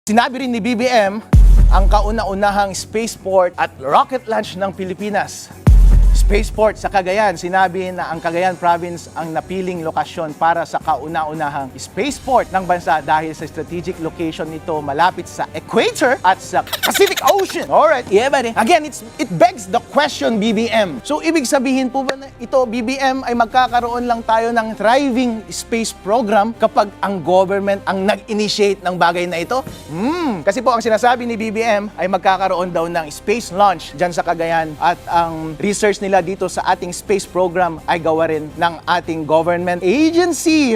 Sinabi rin ni BBM ang kauna-unahang spaceport at rocket launch ng Pilipinas. Spaceport sa Cagayan. Sinabi na ang Cagayan Province ang napiling lokasyon para sa kauna-unahang spaceport ng bansa dahil sa strategic location nito malapit sa equator at sa Pacific Ocean. Alright, yeah buddy. Again, it begs the question, BBM. So, ibig sabihin po ba na ito, BBM, ay magkakaroon lang tayo ng thriving space program kapag ang government ang nag-initiate ng bagay na ito? Kasi po ang sinasabi ni BBM ay magkakaroon daw ng space launch dyan sa Cagayan at ang research nila dito sa ating space program ay gawa rin ng ating government agency.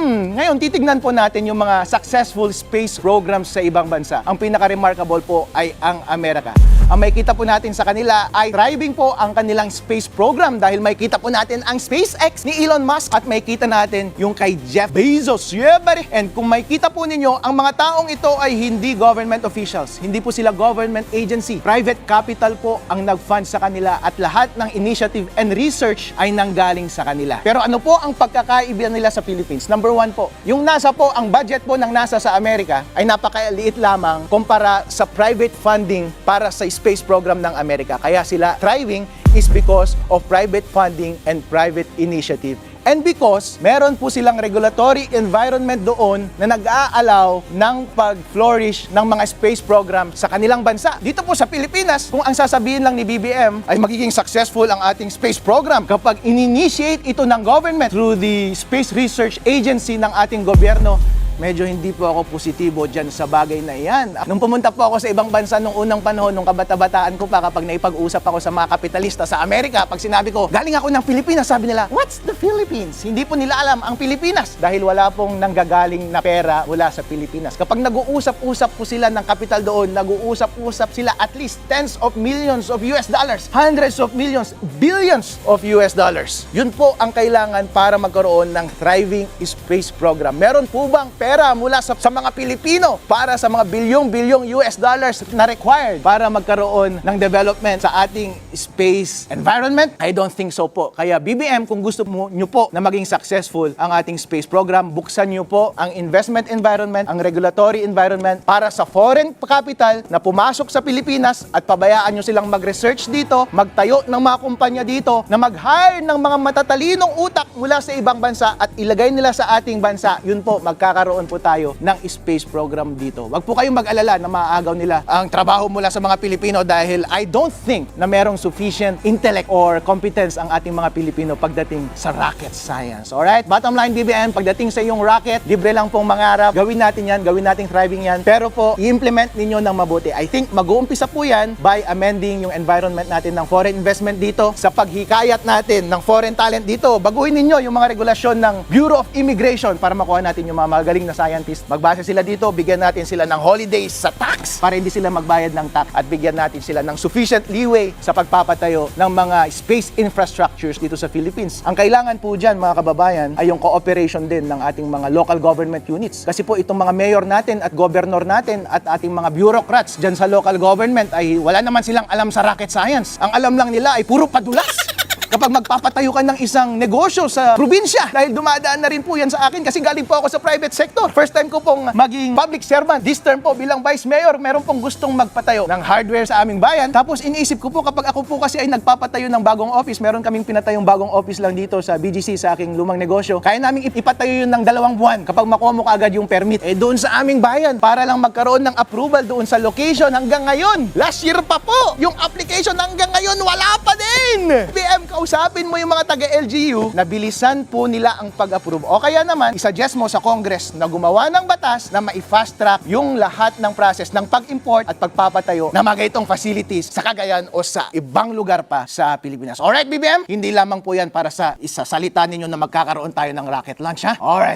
Ngayon, titignan po natin yung mga successful space programs sa ibang bansa. Ang pinaka-remarkable po ay ang Amerika. Ang may kita po natin sa kanila ay thriving po ang kanilang space program dahil may kita po natin ang SpaceX ni Elon Musk at may kita natin yung kay Jeff Bezos. Yeah, buddy! And kung may kita po ninyo, ang mga taong ito ay hindi government officials. Hindi po sila government agency. Private capital po ang nag-fund sa kanila at lahat ng initiative and research ay nanggaling sa kanila. Pero ano po ang pagkakaiba nila sa Philippines? Number one po, yung NASA po, ang budget po ng NASA sa Amerika ay napakaliit lamang kumpara sa private funding para sa space program ng Amerika. Kaya sila thriving is because of private funding and private initiative. And because meron po silang regulatory environment doon na nag-aalaw ng pag-flourish ng mga space program sa kanilang bansa. Dito po sa Pilipinas, kung ang sasabihin lang ni BBM ay magiging successful ang ating space program kapag in-initiate ito ng government through the Space Research Agency ng ating gobyerno, medyo hindi po ako positibo dyan sa bagay na iyan. Nung pumunta po ako sa ibang bansa nung unang panahon, nung kabata-bataan ko pa, kapag naipag-usap ako sa mga kapitalista sa Amerika, pag sinabi ko, galing ako ng Pilipinas, sabi nila, what's the Philippines? Hindi po nila alam ang Pilipinas dahil wala pong nanggagaling na pera mula sa Pilipinas. Kapag nag-uusap-usap po sila ng kapital doon, nag-uusap-usap sila at least tens of millions of US dollars, hundreds of millions, billions of US dollars. Yun po ang kailangan para magkaroon ng thriving space program. Meron po bang pera mula sa mga Pilipino para sa mga bilyong-bilyong US dollars na required para magkaroon ng development sa ating space environment? I don't think so po. Kaya BBM, kung gusto nyo po na maging successful ang ating space program, buksan nyo po ang investment environment, ang regulatory environment para sa foreign capital na pumasok sa Pilipinas at pabayaan nyo silang mag-research dito, magtayo ng mga kumpanya dito, na mag-hire ng mga matatalinong utak mula sa ibang bansa at ilagay nila sa ating bansa. Yun po, magkakaroon po tayo ng space program dito. Wag po kayong mag-alala na maaagaw nila ang trabaho mula sa mga Pilipino dahil I don't think na merong sufficient intellect or competence ang ating mga Pilipino pagdating sa rocket science. Alright? Bottom line, BBM, pagdating sa iyong rocket, libre lang pong mangarap. Gawin natin yan, gawin nating thriving yan. Pero po, i-implement ninyo ng mabuti. I think mag-uumpisa po yan by amending yung environment natin ng foreign investment dito, sa paghikayat natin ng foreign talent dito. Baguhin ninyo yung mga regulasyon ng Bureau of Immigration para makuha natin yung mga magaling na scientist. Magbase sila dito, bigyan natin sila ng holidays sa tax para hindi sila magbayad ng tax at bigyan natin sila ng sufficient leeway sa pagpapatayo ng mga space infrastructures dito sa Philippines. Ang kailangan po dyan, mga kababayan, ay yung cooperation din ng ating mga local government units. Kasi po itong mga mayor natin at governor natin at ating mga bureaucrats dyan sa local government ay wala naman silang alam sa rocket science. Ang alam lang nila ay puro padulas. Kapag magpapatayo ka ng isang negosyo sa probinsya, dahil dumadaan na rin po yan sa akin kasi galing po ako sa private sector. First time ko pong maging public servant. This term po bilang vice mayor, meron pong gustong magpatayo ng hardware sa aming bayan. Tapos iniisip ko po, kapag ako po kasi ay nagpapatayo ng bagong office, meron kaming pinatayong bagong office lang dito sa BGC sa aking lumang negosyo. Kaya namin ipatayo yun ng 2 buwan kapag makuha mo kaagad yung permit. Doon sa aming bayan, para lang magkaroon ng approval doon sa location hanggang ngayon. Last year pa po, yung application hanggang ngayon wala pa din. BM, usapin mo yung mga taga-LGU na bilisan po nila ang pag-approve. O kaya naman, isuggest mo sa Congress na gumawa ng batas na ma-fast track yung lahat ng process ng pag-import at pagpapatayo ng mga itong facilities sa Cagayan o sa ibang lugar pa sa Pilipinas. Alright, BBM? Hindi lamang po yan para sa isasalita ninyo na magkakaroon tayo ng rocket launch, ha? Alright.